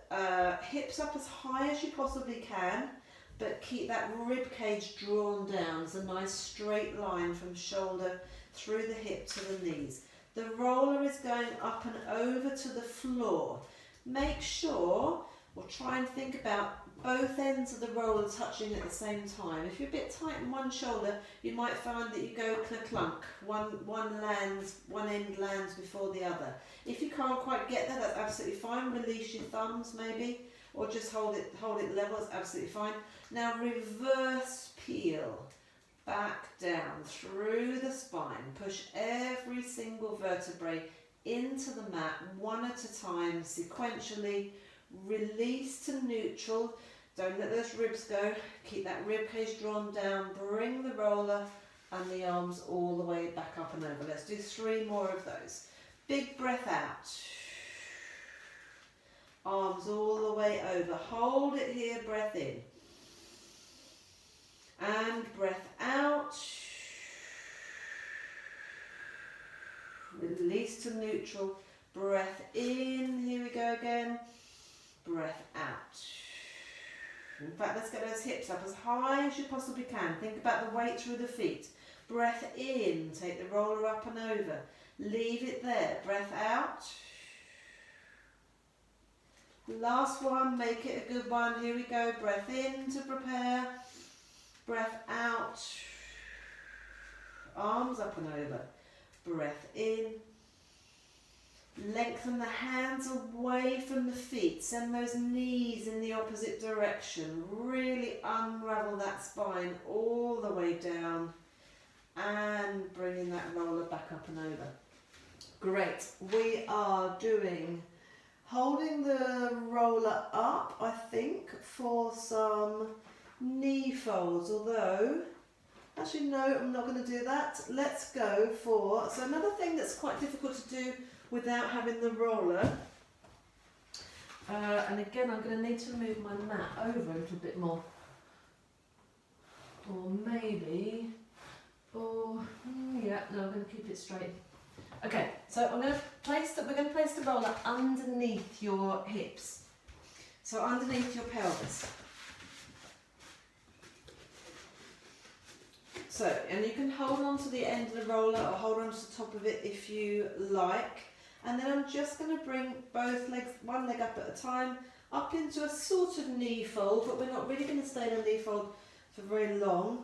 hips up as high as you possibly can, but keep that rib cage drawn down. It's a nice straight line from shoulder through the hip to the knees. The roller is going up and over to the floor. Make sure, or try and think about both ends of the roller touching at the same time. If you're a bit tight in one shoulder, you might find that you go clunk. One end lands before the other. If you can't quite get there, that's absolutely fine. Release your thumbs maybe, or just hold it level, it's absolutely fine. Now reverse peel, back down through the spine. Push every single vertebrae into the mat, one at a time, sequentially. Release to neutral. Don't let those ribs go. Keep that rib cage drawn down. Bring the roller and the arms all the way back up and over. Let's do 3 more of those. Big breath out. Arms all the way over. Hold it here, breath in. And breath out. Release to neutral. Breath in. Here we go again. Breath out. In fact, let's get those hips up as high as you possibly can. Think about the weight through the feet. Breath in. Take the roller up and over. Leave it there. Breath out. Last one. Make it a good one. Here we go. Breath in to prepare. Breath out. Arms up and over. Breath in. Lengthen the hands away from the feet. Send those knees in the opposite direction. Really unravel that spine all the way down. And bringing that roller back up and over. Great. We are holding the roller up, I think, for some knee folds, although, actually no, I'm not going to do that. Let's go for, so another thing that's quite difficult to do without having the roller, and again I'm going to need to move my mat over a little bit more, or maybe, yeah, no, I'm going to keep it straight. Okay, so we're going to place the roller underneath your hips, so underneath your pelvis. So, and you can hold on to the end of the roller or hold on to the top of it if you like. And then I'm just going to bring both legs, one leg up at a time, up into a sort of knee fold, but we're not really going to stay in a knee fold for very long.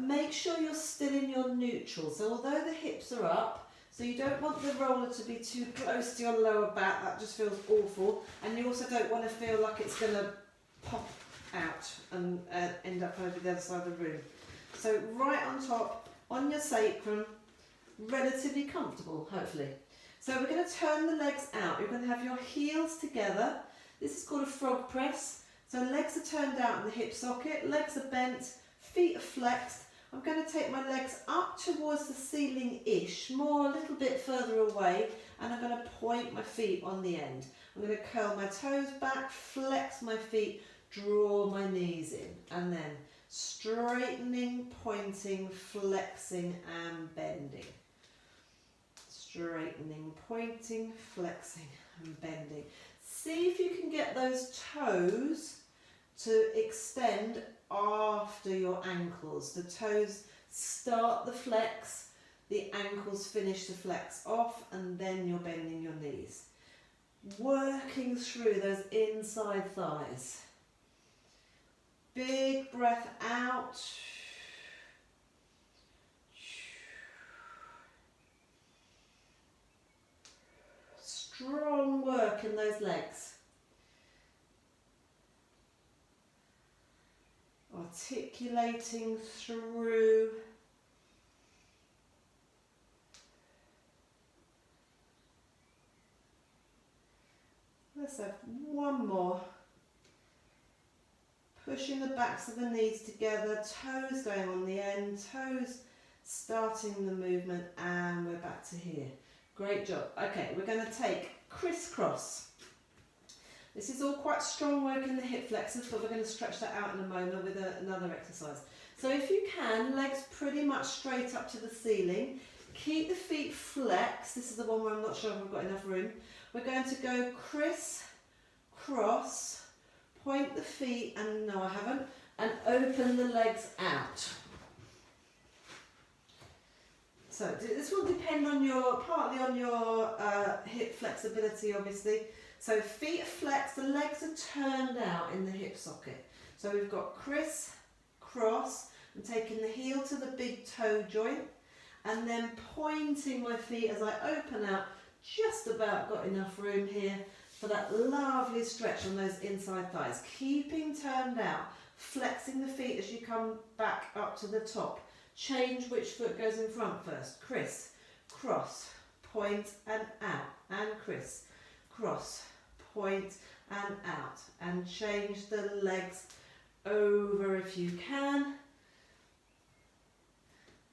Make sure you're still in your neutral. So although the hips are up, so you don't want the roller to be too close to your lower back, that just feels awful. And you also don't want to feel like it's going to pop out and end up over the other side of the room. So right on top, on your sacrum, relatively comfortable, hopefully. So we're going to turn the legs out. You're going to have your heels together. This is called a frog press. So legs are turned out in the hip socket, legs are bent, feet are flexed. I'm going to take my legs up towards the ceiling-ish, more a little bit further away, and I'm going to point my feet on the end. I'm going to curl my toes back, flex my feet, draw my knees in, and then straightening, pointing, flexing and bending. Straightening, pointing, flexing and bending. See if you can get those toes to extend after your ankles. The toes start the flex, the ankles finish the flex off, and then you're bending your knees. Working through those inside thighs. Big breath out. Strong work in those legs. Articulating through. Let's have one more. Pushing the backs of the knees together, toes going on the end, toes starting the movement, and we're back to here. Great job. Okay, we're going to take crisscross. This is all quite strong work in the hip flexors, but we're going to stretch that out in a moment with another exercise. So if you can, legs pretty much straight up to the ceiling. Keep the feet flexed. This is the one where I'm not sure if I've got enough room. We're going to go criss, cross, point the feet, and no I haven't, and open the legs out. So this will depend on partly on your hip flexibility obviously. So feet are flexed, the legs are turned out in the hip socket. So we've got criss, cross, I'm taking the heel to the big toe joint and then pointing my feet as I open out, just about got enough room here for that lovely stretch on those inside thighs. Keeping turned out, flexing the feet as you come back up to the top. Change which foot goes in front first. Criss, cross, point and out, and criss, cross, point and out, and change the legs over if you can.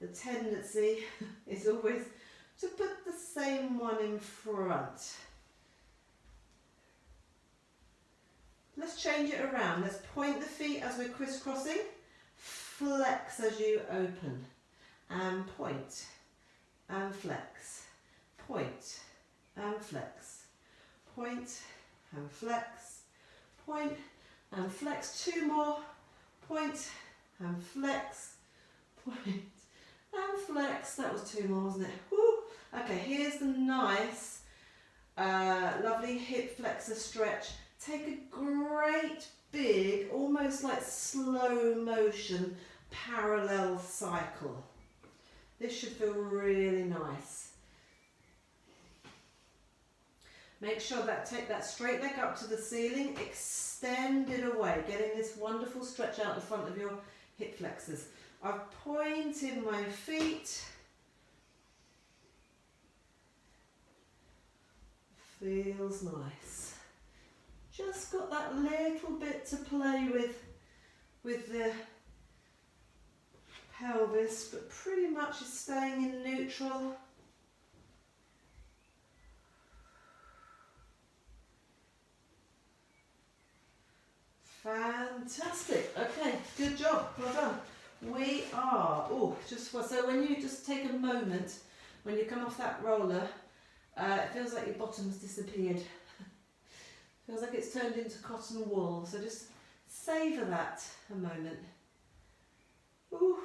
The tendency is always to put the same one in front. Let's change it around. Let's point the feet as we're crisscrossing, flex as you open, and point, and flex, point, and flex, point, and flex, point, and flex. Two more, point, and flex, point, and flex. That was two more, wasn't it? Woo. Okay, here's the nice, lovely hip flexor stretch. Take a great big, almost like slow motion, parallel cycle. This should feel really nice. Make sure that take that straight leg up to the ceiling, extend it away, getting this wonderful stretch out in front of your hip flexors. I've pointed my feet. Feels nice. Just got that little bit to play with the pelvis, but pretty much is staying in neutral. Fantastic. Okay, good job. Well done. We are, so when you just take a moment, when you come off that roller, it feels like your bottom's disappeared. Feels like it's turned into cotton wool, so just savour that a moment. Ooh,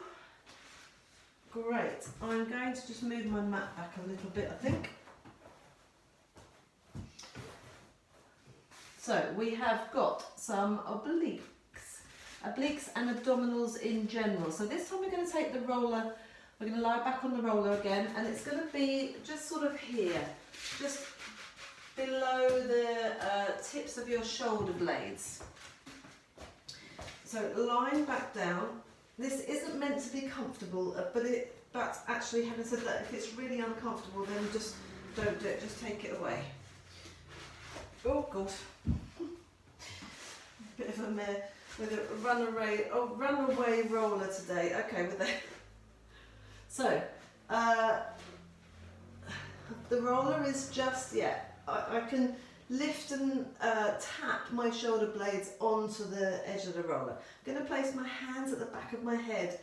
great. I'm going to just move my mat back a little bit, I think. So we have got some obliques and abdominals in general. So this time we're going to take the roller, we're going to lie back on the roller again, and it's going to be just sort of here, just below the tips of your shoulder blades. So lying back down. This isn't meant to be comfortable, but actually, having said that, if it's really uncomfortable, then just don't do it. Just take it away. Oh God, bit of a mare with a runaway roller today. Okay, with that. So the roller is just I can lift and tap my shoulder blades onto the edge of the roller. I'm going to place my hands at the back of my head,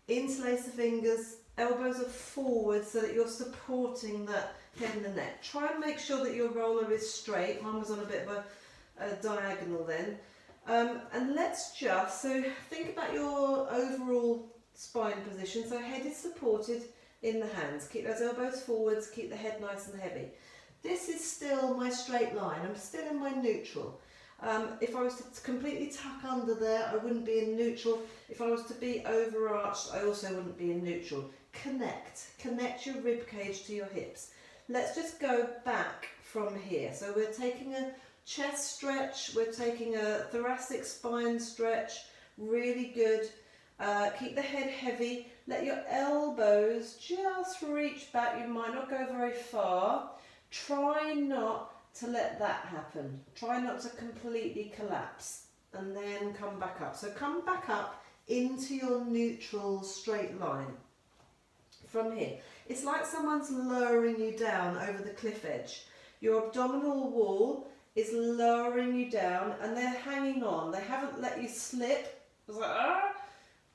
interlace the fingers, elbows are forward so that you're supporting that head and the neck. Try and make sure that your roller is straight. Mine was on a bit of a diagonal then. And let's just, so think about your overall spine position. So head is supported in the hands. Keep those elbows forwards, keep the head nice and heavy. This is still my straight line. I'm still in my neutral. If I was to completely tuck under there, I wouldn't be in neutral. If I was to be overarched, I also wouldn't be in neutral. Connect your rib cage to your hips. Let's just go back from here. So we're taking a chest stretch, we're taking a thoracic spine stretch, really good. Keep the head heavy. Let your elbows just reach back. You might not go very far. Try not to let that happen. Try not to completely collapse and then come back up. So come back up into your neutral straight line from here. It's like someone's lowering you down over the cliff edge. Your abdominal wall is lowering you down and they're hanging on. They haven't let you slip. It's like,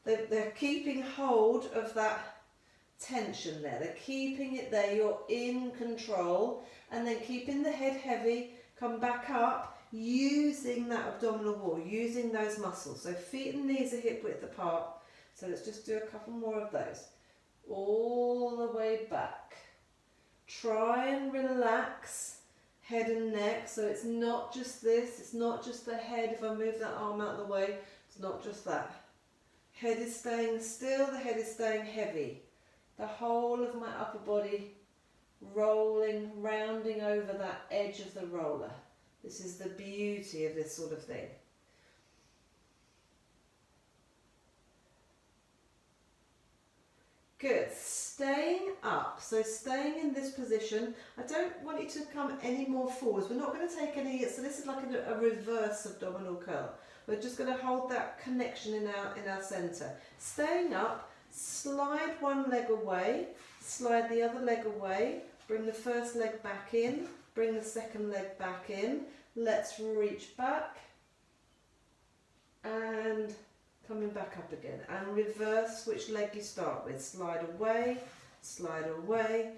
they're keeping hold of that tension there. They're keeping it there. You're in control, and then keeping the head heavy. Come back up using that abdominal wall, using those muscles. So feet and knees are hip width apart. So let's just do a couple more of those. All the way back. Try and relax head and neck. So it's not just this. It's not just the head. If I move that arm out of the way, it's not just that. Head is staying still. The head is staying heavy. The whole of my upper body rolling, rounding over that edge of the roller. This is the beauty of this sort of thing. Good. staying up, so staying in this position. I don't want you to come any more forwards. We're not going to take any, so this is like a reverse abdominal curl. We're just going to hold that connection in our centre. Staying up, slide one leg away, slide the other leg away, bring the first leg back in, bring the second leg back in. Let's reach back and coming back up again, and reverse which leg you start with. Slide away,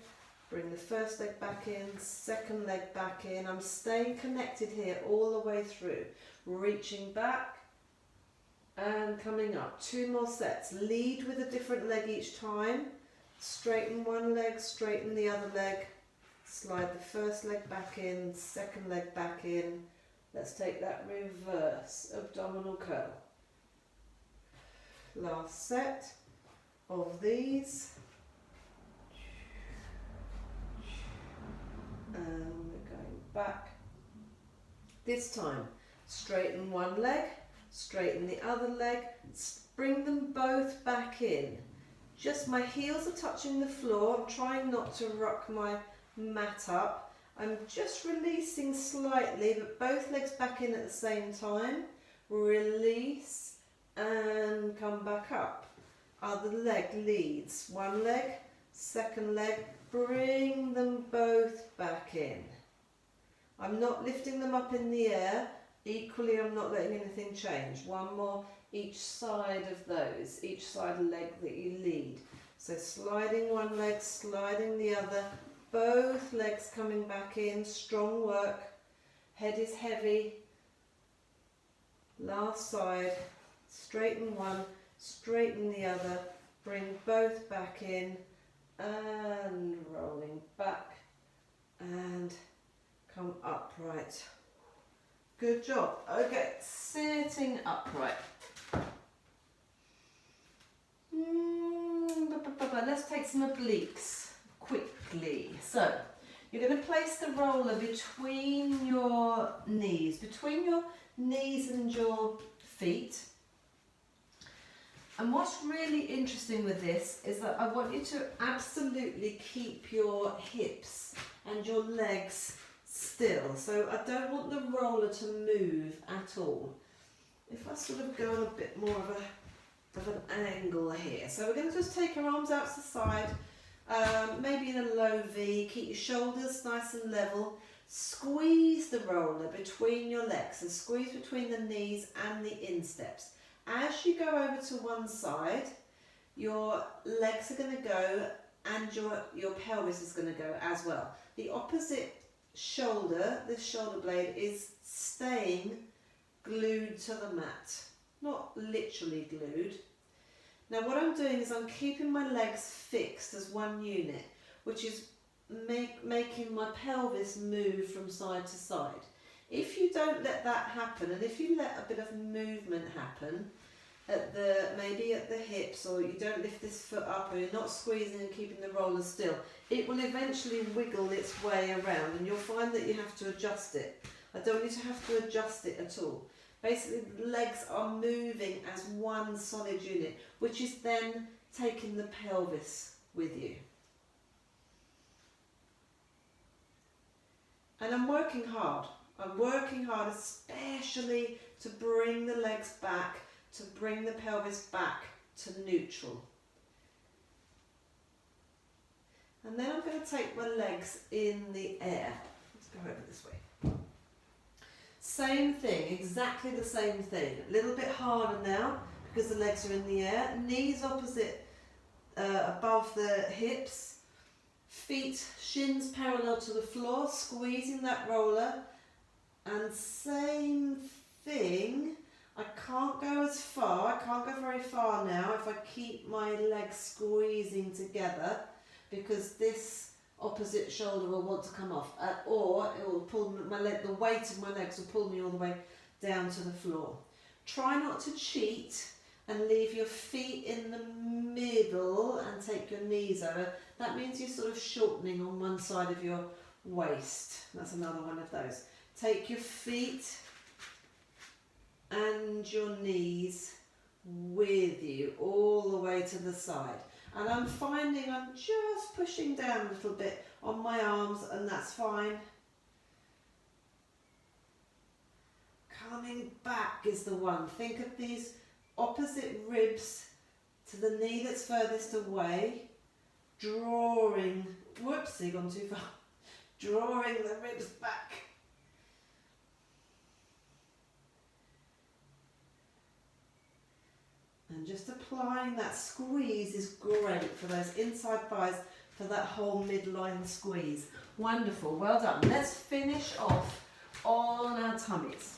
bring the first leg back in, second leg back in. I'm staying connected here all the way through, reaching back and coming up. 2 more sets. Lead with a different leg each time. Straighten one leg, straighten the other leg, slide the first leg back in, second leg back in. Let's take that reverse abdominal curl. Last set of these, and we're going back. This time, straighten one leg, straighten the other leg, bring them both back in. Just my heels are touching the floor. I'm trying not to rock my mat up. I'm just releasing slightly, but both legs back in at the same time. Release and come back up. Other leg leads. One leg, second leg, bring them both back in. I'm not lifting them up in the air. Equally, I'm not letting anything change. One more each side of those, each side leg that you lead. So sliding one leg, sliding the other, both legs coming back in. Strong work. Head is heavy. Last side. Straighten one, straighten the other, bring both back in and rolling back and come upright. Good job. Okay, sitting upright. Let's take some obliques quickly. So, you're going to place the roller between your knees and your feet. And what's really interesting with this is that I want you to absolutely keep your hips and your legs still. So I don't want the roller to move at all. If I sort of go on a bit more of an angle here. So we're going to just take our arms out to the side, maybe in a low V. Keep your shoulders nice and level. Squeeze the roller between your legs. So squeeze between the knees and the insteps. As you go over to one side, your legs are going to go and your pelvis is going to go as well. The opposite shoulder, this shoulder blade, is staying glued to the mat. Not literally glued. Now what I'm doing is I'm keeping my legs fixed as one unit, which is making my pelvis move from side to side. If you don't let that happen, and if you let a bit of movement happen, maybe at the hips, or you don't lift this foot up, or you're not squeezing and keeping the roller still, it will eventually wiggle its way around and you'll find that you have to adjust it. I don't want you to have to adjust it at all. Basically, the legs are moving as one solid unit, which is then taking the pelvis with you. And I'm working hard. I'm working hard, especially to bring the legs back, to bring the pelvis back to neutral. And then I'm going to take my legs in the air. Let's go over this way. Same thing, exactly the same thing. A little bit harder now because the legs are in the air. Knees opposite, above the hips. Feet, shins parallel to the floor, squeezing that roller. And same thing, I can't go as far, I can't go very far now if I keep my legs squeezing together, because this opposite shoulder will want to come off, or it will pull the weight of my legs will pull me all the way down to the floor. Try not to cheat and leave your feet in the middle and take your knees over. That means you're sort of shortening on one side of your waist. That's another one of those. Take your feet and your knees with you all the way to the side. And I'm finding I'm just pushing down a little bit on my arms, and that's fine. Coming back is the one. Think of these opposite ribs to the knee that's furthest away. Drawing, whoopsie, gone too far. Drawing the ribs back. And just applying that squeeze is great for those inside thighs, for that whole midline squeeze. Wonderful, well done. Let's finish off on our tummies.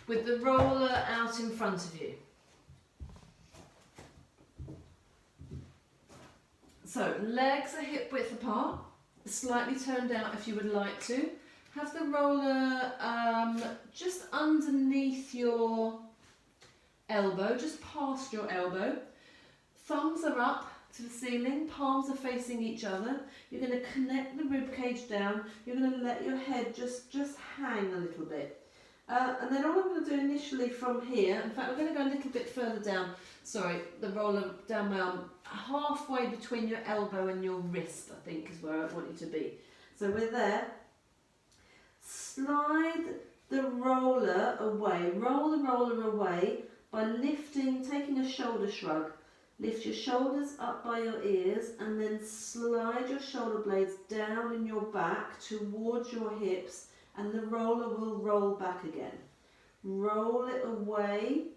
With the roller out in front of you. So, legs are hip width apart, slightly turned out if you would like to. Have the roller just underneath your elbow, just past your elbow. Thumbs are up to the ceiling, palms are facing each other. You're going to connect the rib cage down. You're going to let your head just hang a little bit. And then all I'm going to do initially from here, in fact we're going to go a little bit further down, sorry, the roller down my arm, halfway between your elbow and your wrist, I think is where I want you to be. So we're there. Slide the roller away, roll the roller away by lifting, taking a shoulder shrug. Lift your shoulders up by your ears and then slide your shoulder blades down in your back towards your hips, and the roller will roll back again. Roll it away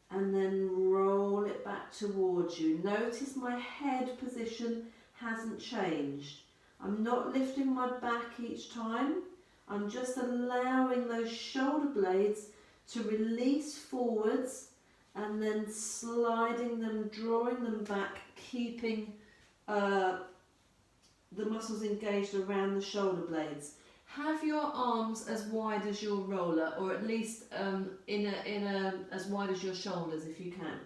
and then roll it back towards you. Notice my head position hasn't changed. I'm not lifting my back each time. I'm just allowing those shoulder blades to release forwards and then sliding them, drawing them back, keeping the muscles engaged around the shoulder blades. Have your arms as wide as your roller, or at least as wide as your shoulders if you can.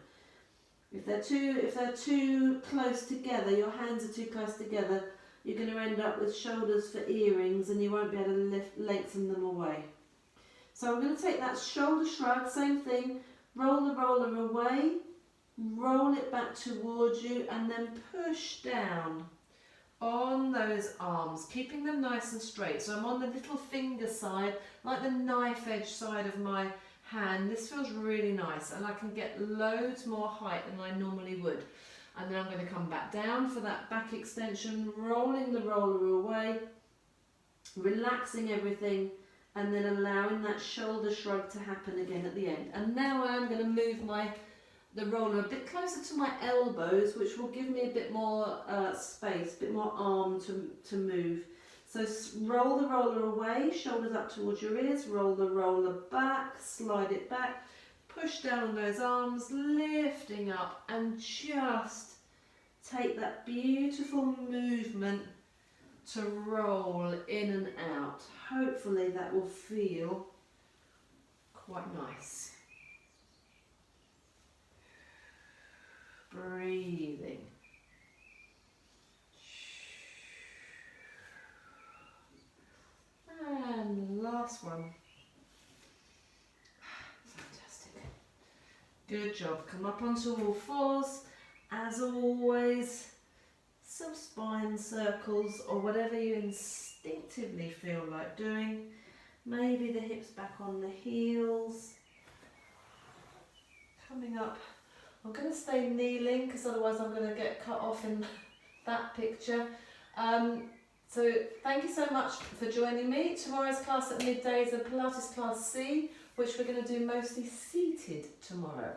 If they're too close together, your hands are too close together, you're going to end up with shoulders for earrings and you won't be able to lengthen them away. So I'm going to take that shoulder shrug, same thing, roll the roller away, roll it back towards you and then push down on those arms, keeping them nice and straight. So I'm on the little finger side, like the knife edge side of my hand. This feels really nice and I can get loads more height than I normally would. And then I'm going to come back down for that back extension, rolling the roller away, relaxing everything, and then allowing that shoulder shrug to happen again at the end. And now I'm going to move the roller a bit closer to my elbows, which will give me a bit more space, a bit more arm to move. So roll the roller away, shoulders up towards your ears, roll the roller back, slide it back, push down on those arms, lifting up, and just take that beautiful movement to roll in and out. Hopefully that will feel quite nice. Breathing. And last one. Fantastic. Good job. Come up onto all fours. As always, some spine circles or whatever you instinctively feel like doing. Maybe the hips back on the heels. Coming up. I'm going to stay kneeling because otherwise I'm going to get cut off in that picture. So thank you so much for joining me. Tomorrow's class at midday is a Pilates class C, which we're going to do mostly seated tomorrow.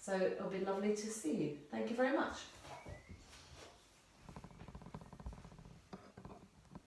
So it'll be lovely to see you. Thank you very much.